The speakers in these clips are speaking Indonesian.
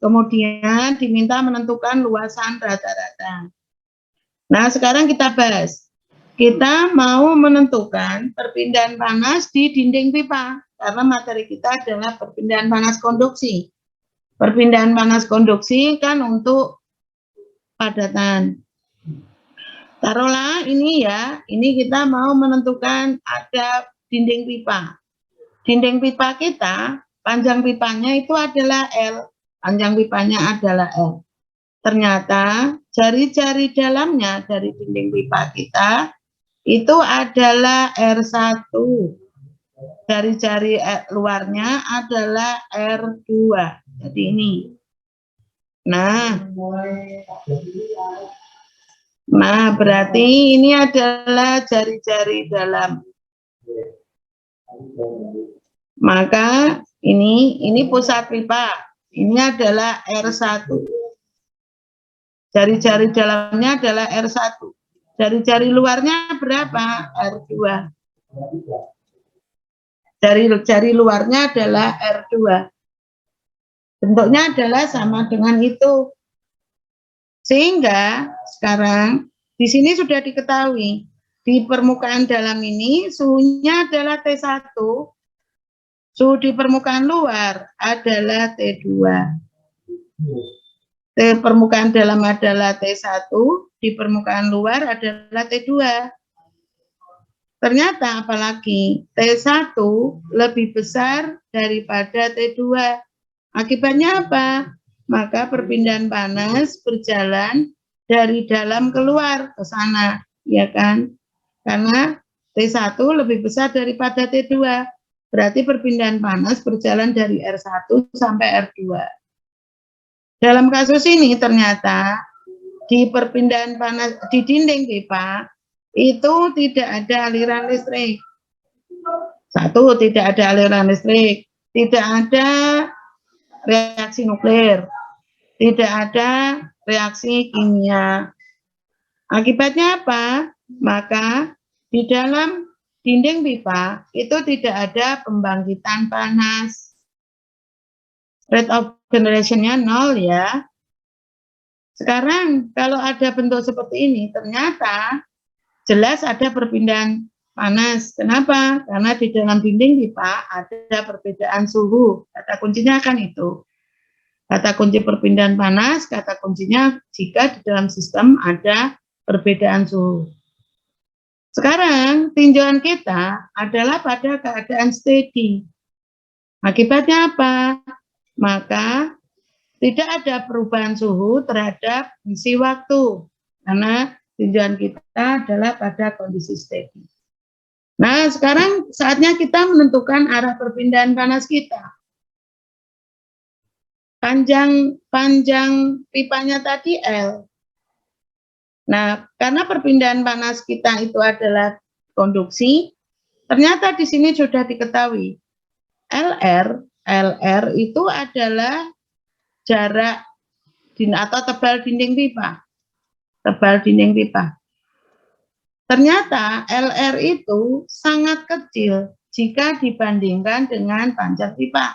Kemudian diminta menentukan luasan rata-rata. Nah, sekarang kita bahas. Kita mau menentukan perpindahan panas di dinding pipa, karena materi kita adalah perpindahan panas konduksi. Perpindahan panas konduksi kan untuk padatan. Taruhlah ini ya, ini kita mau menentukan ada dinding pipa. Dinding pipa kita, panjang pipanya itu adalah L. Panjang pipanya adalah L. Ternyata jari-jari dalamnya dari dinding pipa kita itu adalah R1. Jari-jari luarnya adalah R2. Jadi ini. Nah, berarti ini adalah jari-jari dalam. Maka ini pusat pipa. Ini adalah R1. Jari-jari dalamnya adalah R1. Jari-jari luarnya berapa? R2. Jari-jari luarnya adalah R2. Bentuknya adalah sama dengan itu. Sehingga sekarang di sini sudah diketahui di permukaan dalam ini suhunya adalah T1. Suhu di permukaan luar adalah T2. Permukaan dalam adalah T1, di permukaan luar adalah T2. Ternyata apalagi T1 lebih besar daripada T2. Akibatnya apa? Maka perpindahan panas berjalan dari dalam keluar ke sana, ya kan? Karena T1 lebih besar daripada T2. Berarti perpindahan panas berjalan dari R1 sampai R2. Dalam kasus ini ternyata di perpindahan panas di dinding pipa itu tidak ada aliran listrik. Satu, tidak ada aliran listrik, tidak ada reaksi nuklir, tidak ada reaksi kimia. Akibatnya apa? Maka di dalam dinding pipa itu tidak ada pembangkitan panas. Rate of generation-nya 0 ya. Sekarang kalau ada bentuk seperti ini, ternyata jelas ada perpindahan panas. Kenapa? Karena di dalam dinding pipa ada perbedaan suhu. Kata kuncinya kan itu. Kata kunci perpindahan panas, kata kuncinya jika di dalam sistem ada perbedaan suhu. Sekarang tinjauan kita adalah pada keadaan steady. Akibatnya apa? Maka tidak ada perubahan suhu terhadap fungsi waktu. Karena tinjauan kita adalah pada kondisi steady. Nah, sekarang saatnya kita menentukan arah perpindahan panas kita. Panjang pipanya tadi L. Nah, karena perpindahan panas kita itu adalah konduksi, ternyata di sini sudah diketahui LR itu adalah jarak atau tebal dinding pipa. Tebal dinding pipa. Ternyata LR itu sangat kecil jika dibandingkan dengan panjang pipa.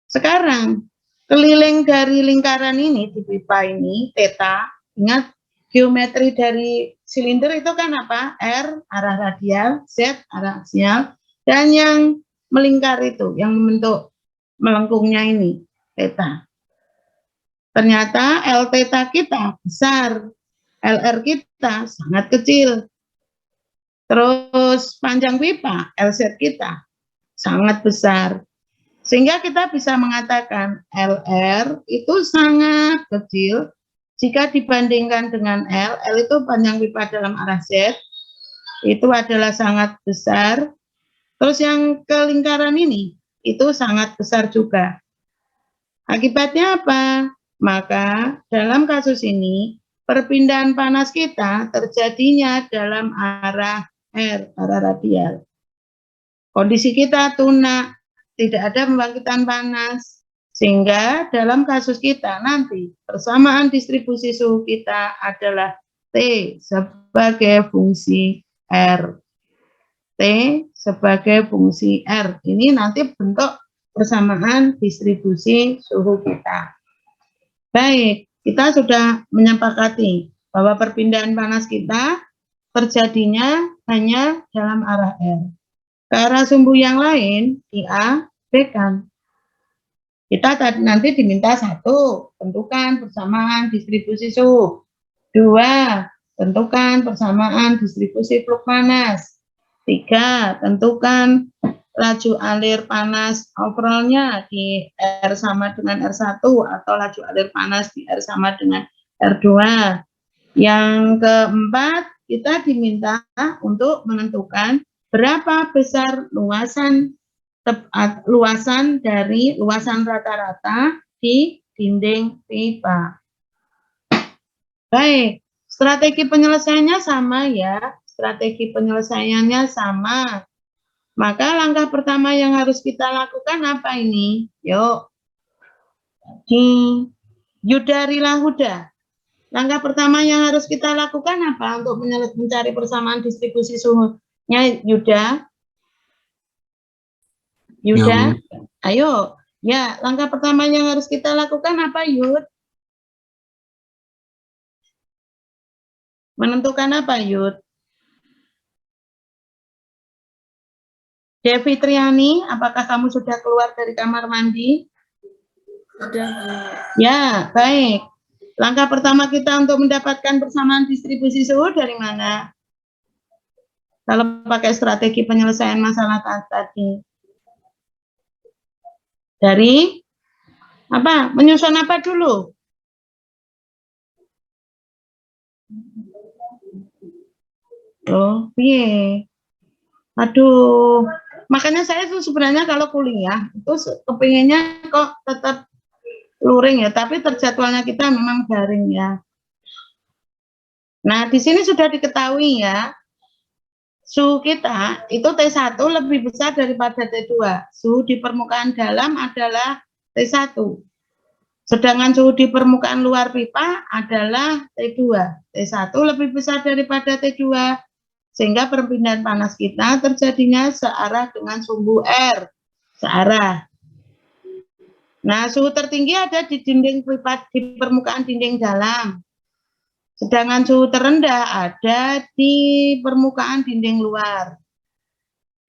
Sekarang keliling dari lingkaran ini di pipa ini, theta, ingat geometri dari silinder itu kan apa? R arah radial, Z arah aksial, dan yang melingkar itu, yang membentuk melengkungnya ini, theta. Ternyata L theta kita besar, LR kita sangat kecil. Terus panjang pipa, LZ kita sangat besar. Sehingga kita bisa mengatakan LR itu sangat kecil jika dibandingkan dengan L. L itu panjang pipa dalam arah Z, itu adalah sangat besar. Terus yang ke lingkaran ini, itu sangat besar juga. Akibatnya apa? Maka dalam kasus ini, perpindahan panas kita terjadinya dalam arah R, arah radial. Kondisi kita tunak, tidak ada pembangkitan panas, sehingga dalam kasus kita nanti persamaan distribusi suhu kita adalah T sebagai fungsi R. T sebagai fungsi R. Ini nanti bentuk persamaan distribusi suhu kita. Baik, kita sudah menyepakati bahwa perpindahan panas kita terjadinya hanya dalam arah R. Ke arah sumbu yang lain, di A, B kan. Kita nanti diminta 1, tentukan persamaan distribusi suhu. 2, tentukan persamaan distribusi flux panas. 3, tentukan laju alir panas overallnya di R sama dengan R1 atau laju alir panas di R sama dengan R2. Yang keempat, kita diminta untuk menentukan berapa besar luasan dari luasan rata-rata di dinding pipa. Baik, strategi penyelesaiannya sama ya. Strategi penyelesaiannya sama. Maka langkah pertama yang harus kita lakukan apa ini? Yuk. Yudarilah Huda. Langkah pertama yang harus kita lakukan apa untuk mencari persamaan distribusi suhunya, Yuda? Yuda, ya, ayo. Ya, langkah pertama yang harus kita lakukan apa, Yud? Menentukan apa, Yud? Devi Triani, apakah kamu sudah keluar dari kamar mandi? Sudah. Ya, baik. Langkah pertama kita untuk mendapatkan persamaan distribusi suhu dari mana? Kalau pakai strategi penyelesaian masalah tadi. Dari apa? Menyusun apa dulu? Oh, iya. Aduh, makanya saya tuh sebenarnya kalau kuliah itu kepinginnya kok tetap luring ya, tapi terjadwalnya kita memang daring ya. Nah, di sini sudah diketahui ya, suhu kita itu T1 lebih besar daripada T2. Suhu di permukaan dalam adalah T1. Sedangkan suhu di permukaan luar pipa adalah T2. T1 lebih besar daripada T2. Sehingga perpindahan panas kita terjadinya searah dengan sumbu R. Searah. Nah, suhu tertinggi ada di dinding pipa, di permukaan dinding dalam. Sedangkan suhu terendah ada di permukaan dinding luar.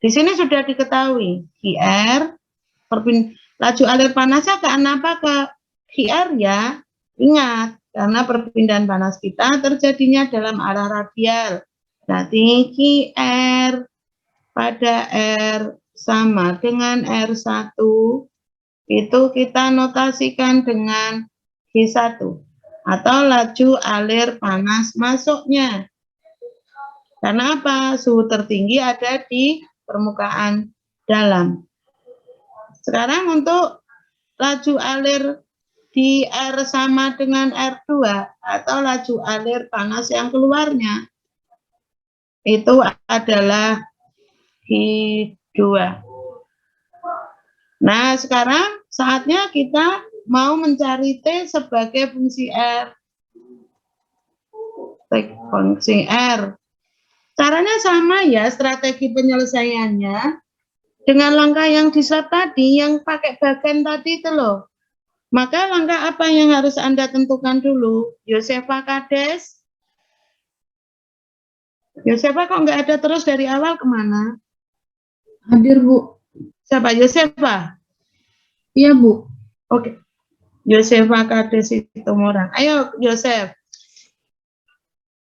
Di sini sudah diketahui, QR, laju alir panasnya ke apa ke QR ya? Ingat, karena perpindahan panas kita terjadinya dalam arah radial. Berarti QR pada R sama dengan R1, itu kita notasikan dengan G1. Atau laju alir panas masuknya. Karena apa? Suhu tertinggi ada di permukaan dalam. Sekarang untuk laju alir di R sama dengan R2 atau laju alir panas yang keluarnya, itu adalah G2. Nah, sekarang saatnya kita mau mencari T sebagai fungsi R. Fungsi R. Caranya sama ya, strategi penyelesaiannya. Dengan langkah yang di slide tadi, yang pakai bagan tadi itu loh. Maka langkah apa yang harus Anda tentukan dulu? Yosefa Kades. Yosefa kok nggak ada terus dari awal kemana? Hadir, Bu. Siapa? Yosefa? Iya, Bu. Oke. Yosefa Kades itu orang. Ayo, Yosef.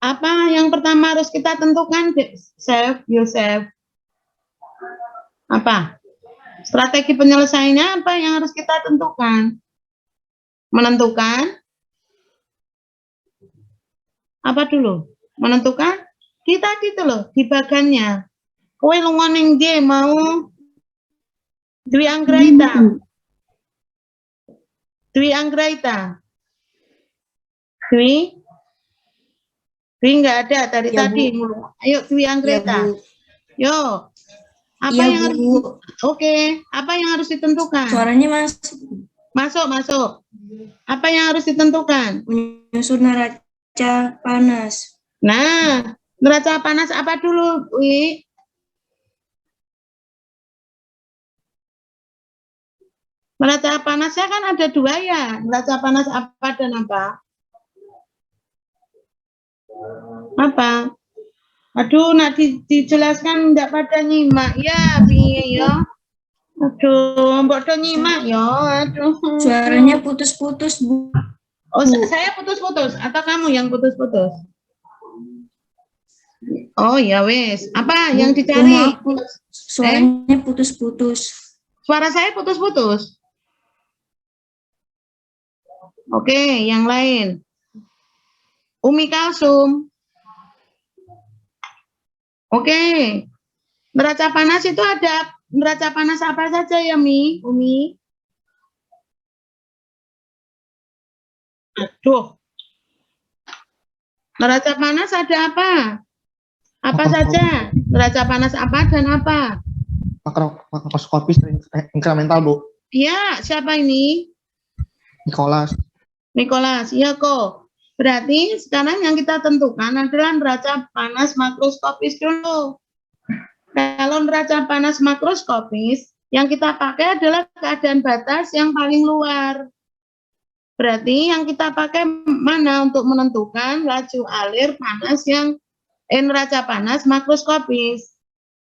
Apa yang pertama harus kita tentukan, Yosef? Apa? Strategi penyelesaiannya apa yang harus kita tentukan? Menentukan apa dulu? Menentukan kita gitu loh di bagannya. Kowe lunga ning ndi mau Dwi Anggraita. Dwi Anggraita. Dwi nggak ada dari ya, tadi. Bu. Ayo Dwi Anggraita. Ya, yo. Apa ya, yang harus Oke, apa yang harus ditentukan? Suaranya masuk. Apa yang harus ditentukan? Menyusun neraca panas. Nah, neraca panas apa dulu, Wi? Neraca panasnya kan ada dua ya. Neraca panas apa dan apa? Apa? Aduh, nak dijelaskan enggak pada nyimak ya, piye ya? Aduh, mbok do nyimak ya. Aduh. Suaranya putus-putus, Bu. Oh, saya putus-putus atau kamu yang putus-putus? Oh, ya wes. Apa yang dicari? Maaf, Bu. Suaranya putus-putus. Suara saya putus-putus. Oke, yang lain. Umi Kalsum. Oke. Neraca panas itu ada neraca panas apa saja ya, Umi? Aduh. Neraca panas ada apa? Apa saja? Neraca panas apa dan apa? Makroskopis inkremental, Bu. Iya, siapa ini? Nicholas, iya kok. Berarti sekarang yang kita tentukan adalah neraca panas makroskopis dulu. Kalau neraca panas makroskopis, yang kita pakai adalah keadaan batas yang paling luar. Berarti yang kita pakai mana untuk menentukan laju alir panas yang neraca panas makroskopis?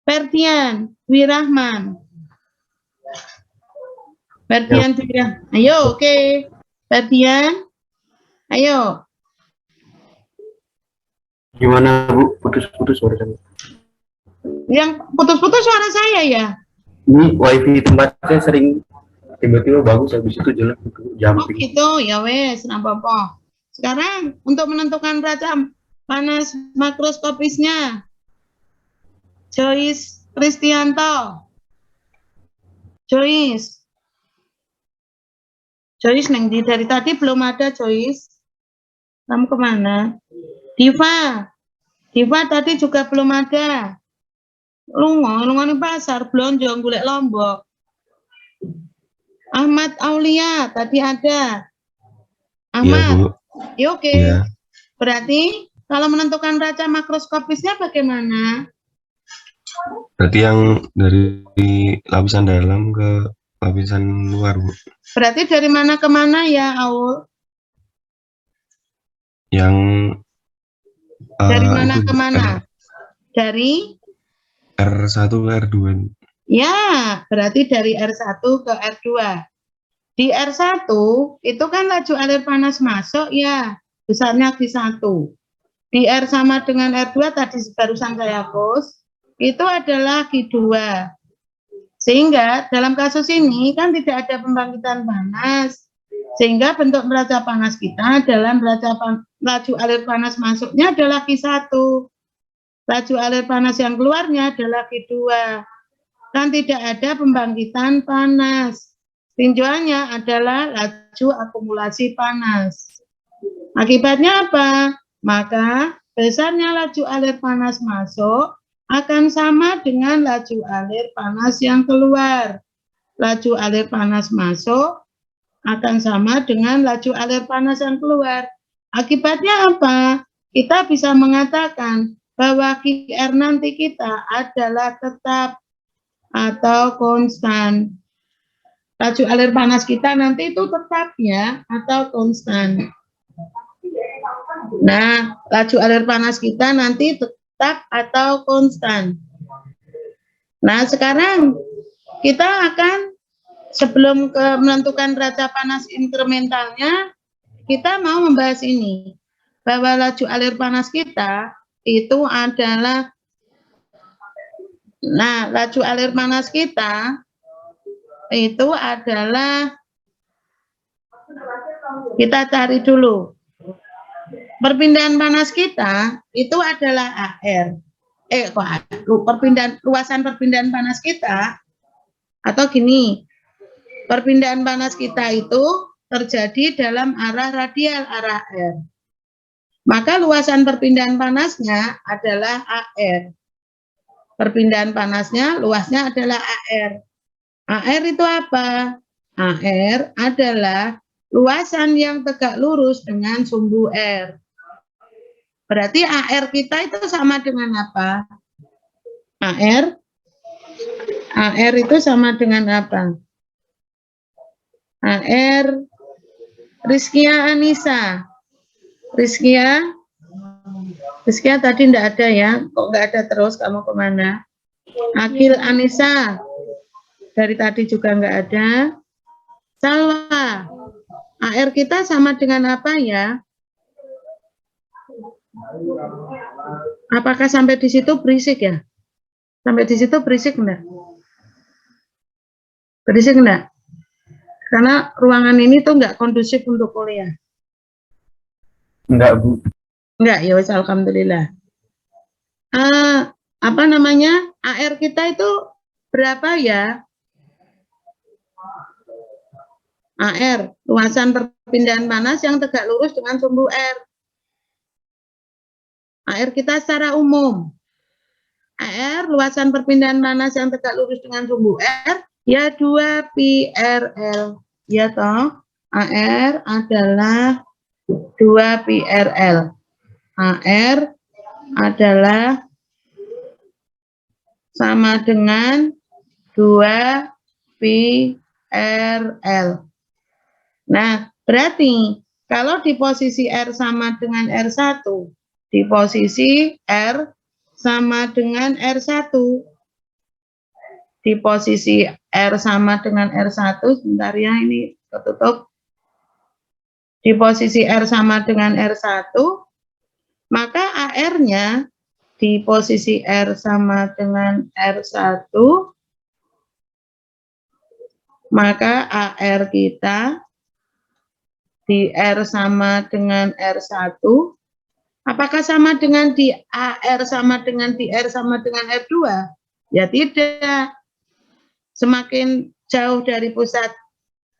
Ferdian Wirahman. Ferdian Wirahman. Ayo, oke. Ferdian, ayo. Gimana, Bu? Putus-putus suara saya. Yang putus-putus suara saya ya? Ini wifi tempatnya sering tiba-tiba bagus, habis itu jelek gitu, Oh jumping. gitu, ya wes, apa-apa. Sekarang untuk menentukan neraca panas makroskopisnya, Joyce Kristianto. Joyce neng dari tadi belum ada Joyce. Kamu kemana? Diva tadi juga belum ada. Lungo di pasar, blonjong golek Lombok. Ahmad Aulia tadi ada. Ahmad, ya, oke. Ya. Berarti kalau menentukan neraca makroskopisnya bagaimana? Berarti yang dari lapisan dalam ke lapisan luar, Bu. Berarti dari mana ke mana ya, Aul? Yang Dari mana itu ke mana? Dari? R1 ke R2. Ya, berarti dari R1 ke R2. Di R1 itu kan laju alir panas masuk ya, besarnya Q1. Di R sama dengan R2 tadi barusan saya post, itu adalah Q2. Sehingga dalam kasus ini kan tidak ada pembangkitan panas. Sehingga bentuk neraca panas kita adalah laju alir panas masuknya adalah Q1. Laju alir panas yang keluarnya adalah Q2. Kan tidak ada pembangkitan panas. Tinjauannya adalah laju akumulasi panas. Akibatnya apa? Maka besarnya laju alir panas masuk akan sama dengan laju alir panas yang keluar. Laju alir panas masuk akan sama dengan laju alir panas yang keluar. Akibatnya apa? Kita bisa mengatakan bahwa QR nanti kita adalah tetap atau konstan. Laju alir panas kita nanti itu tetap ya atau konstan. Nah, laju alir panas kita nanti tetap atau konstan. Nah, sekarang kita akan sebelum menentukan neraca panas inkrementalnya, kita mau membahas ini. Bahwa laju alir panas kita itu adalah, nah, laju alir panas kita itu adalah, kita cari dulu. Perpindahan panas kita itu adalah AR. Luasan perpindahan panas kita, atau gini, perpindahan panas kita itu terjadi dalam arah radial, arah R. Maka luasan perpindahan panasnya adalah AR. Perpindahan panasnya, luasnya adalah AR. AR itu apa? AR adalah luasan yang tegak lurus dengan sumbu R. Berarti AR kita itu sama dengan apa? AR itu sama dengan apa? AR Rizkia Anissa. Rizkia tadi enggak ada ya, kok enggak ada terus, kamu kemana? Akil Anissa, dari tadi juga enggak ada. Salwa, AR kita sama dengan apa ya? Apakah sampai di situ berisik ya? Sampai di situ berisik enggak? Berisik enggak? Karena ruangan ini tuh enggak kondusif untuk kuliah. Enggak, Bu. Enggak, ya wes, alhamdulillah. Apa namanya? AR kita itu berapa ya? AR, luasan perpindahan panas yang tegak lurus dengan sumbu R. AR kita secara umum. AR, luasan perpindahan panas yang tegak lurus dengan sumbu R, ya 2 pi RL. Ya toh, AR adalah 2 pi RL. AR adalah sama dengan 2 pi RL. Nah, berarti kalau di posisi R sama dengan R1, di posisi R sama dengan R1, di posisi R sama dengan R1, sebentar ya, ini ketutup. Di posisi R sama dengan R1, maka AR-nya di posisi R sama dengan R1, maka AR kita di R sama dengan R1, apakah sama dengan di AR sama dengan di R sama dengan R2? Ya tidak. Semakin jauh dari pusat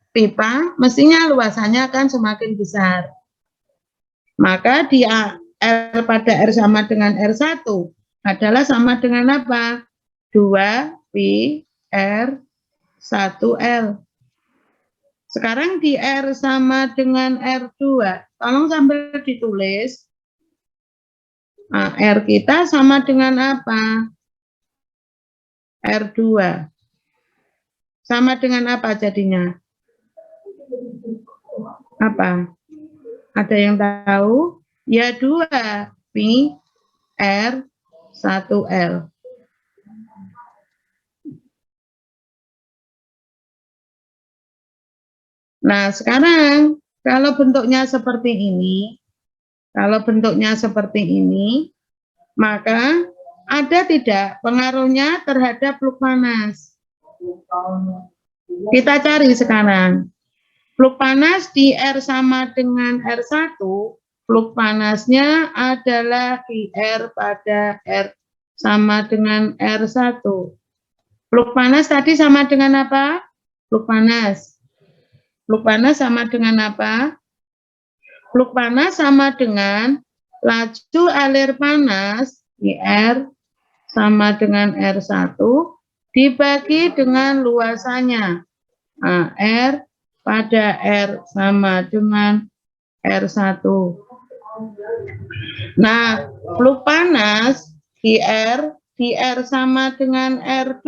pipa, mestinya luasannya akan semakin besar. Maka di R pada R sama dengan R1 adalah sama dengan apa? 2 pi R1L. Sekarang di R sama dengan R2, tolong sambil ditulis. R kita sama dengan apa? R2. Sama dengan apa jadinya? Apa? Ada yang tahu? Ya 2 pi R1L. Nah, sekarang kalau bentuknya seperti ini, maka ada tidak pengaruhnya terhadap fluk panas? Kita cari sekarang. Fluk panas di R sama dengan R1, fluk panasnya adalah di R pada R sama dengan R1. Fluk panas tadi sama dengan apa? Fluk panas sama dengan apa? Fluk panas sama dengan laju alir panas di R sama dengan R1 dibagi dengan luasannya. R pada R sama dengan R1. Nah, fluk panas di R sama dengan R2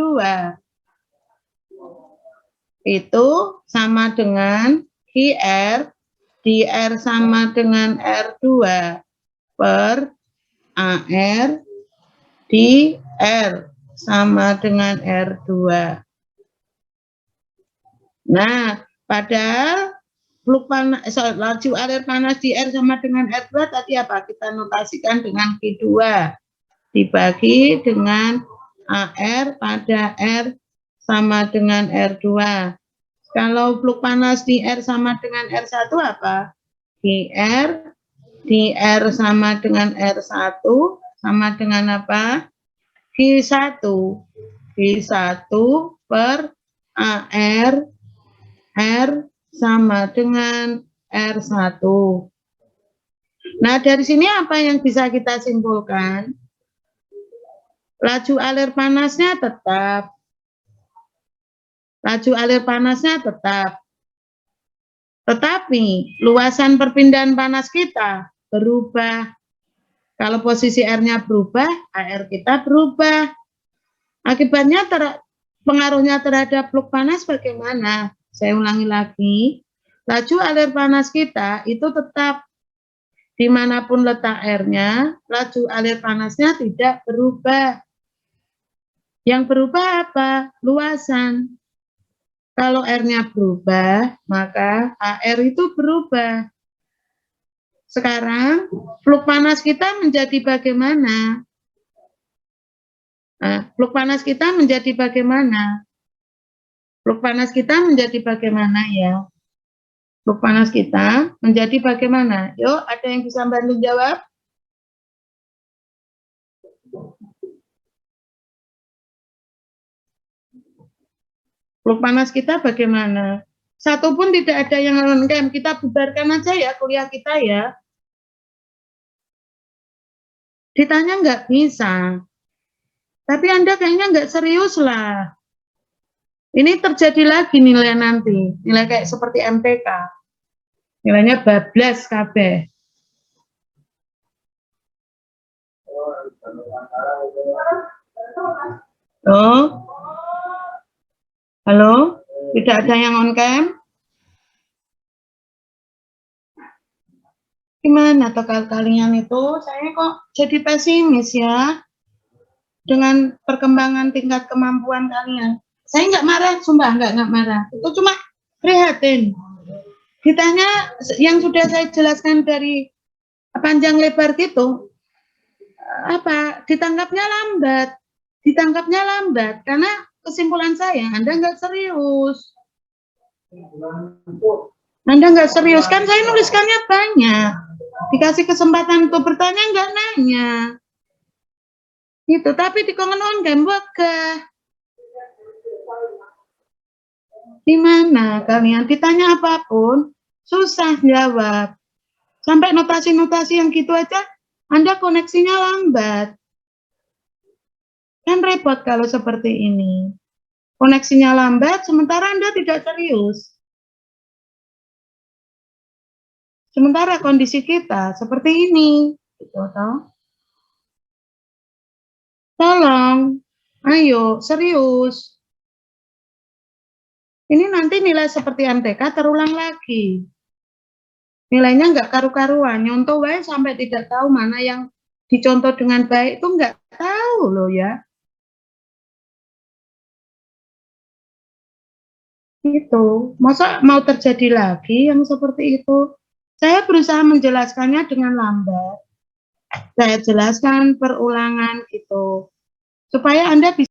itu sama dengan di R sama dengan R2 per AR di R sama dengan R2. Nah, padahal fluk panas, laju alir panas di R sama dengan R2 tadi apa? Kita notasikan dengan Q2 dibagi dengan AR pada R sama dengan R2. Kalau fluk panas di R sama dengan R1 apa? Di R sama dengan R1 sama dengan apa? Q1 per AR R sama dengan R1. Nah, dari sini apa yang bisa kita simpulkan? Laju alir panasnya tetap. Tetapi luasan perpindahan panas kita berubah. Kalau posisi R-nya berubah, AR kita berubah. Akibatnya pengaruhnya terhadap fluk panas bagaimana? Saya ulangi lagi, laju alir panas kita itu tetap dimanapun letak R-nya, laju alir panasnya tidak berubah. Yang berubah apa? Luasan. Kalau R-nya berubah, maka AR itu berubah. Sekarang, fluk panas kita menjadi bagaimana? Nah, fluk panas kita menjadi bagaimana? Fluk panas kita menjadi bagaimana ya? Fluk panas kita menjadi bagaimana? Yuk, ada yang bisa bantu jawab? Fluk panas kita bagaimana? Satu pun tidak ada yang on-cam. Kita bubarkan aja ya kuliah kita ya. Ditanya nggak bisa. Tapi Anda kayaknya nggak serius lah. Ini terjadi lagi nilai nanti. Nilai kayak seperti MTK. Nilainya bablas kabeh. Oh. Halo? Tidak ada yang on cam? Gimana toh kalian itu? Saya kok jadi pesimis ya dengan perkembangan tingkat kemampuan kalian. Saya nggak marah, sumpah nggak marah. Itu cuma prihatin. Ditanya yang sudah saya jelaskan dari panjang lebar gitu, apa ditangkapnya lambat karena kesimpulan saya Anda nggak serius. Anda nggak serius kan? Saya nuliskannya banyak. Dikasih kesempatan untuk bertanya nggak nanya. Gitu. Tapi di kongen on cam wegah. Di mana kalian ditanya apapun susah jawab. Sampai notasi-notasi yang gitu aja Anda koneksinya lambat. Kan repot kalau seperti ini. Koneksinya lambat, sementara Anda tidak serius. Sementara kondisi kita seperti ini. Gitu, toh. Tolong, ayo, serius. Ini nanti nilai seperti MTK terulang lagi. Nilainya nggak karu-karuan, nyontoh wae sampai tidak tahu mana yang dicontoh dengan baik, itu nggak tahu loh ya. Itu, masa mau terjadi lagi yang seperti itu? Saya berusaha menjelaskannya dengan lambat. Saya jelaskan perulangan itu supaya Anda bisa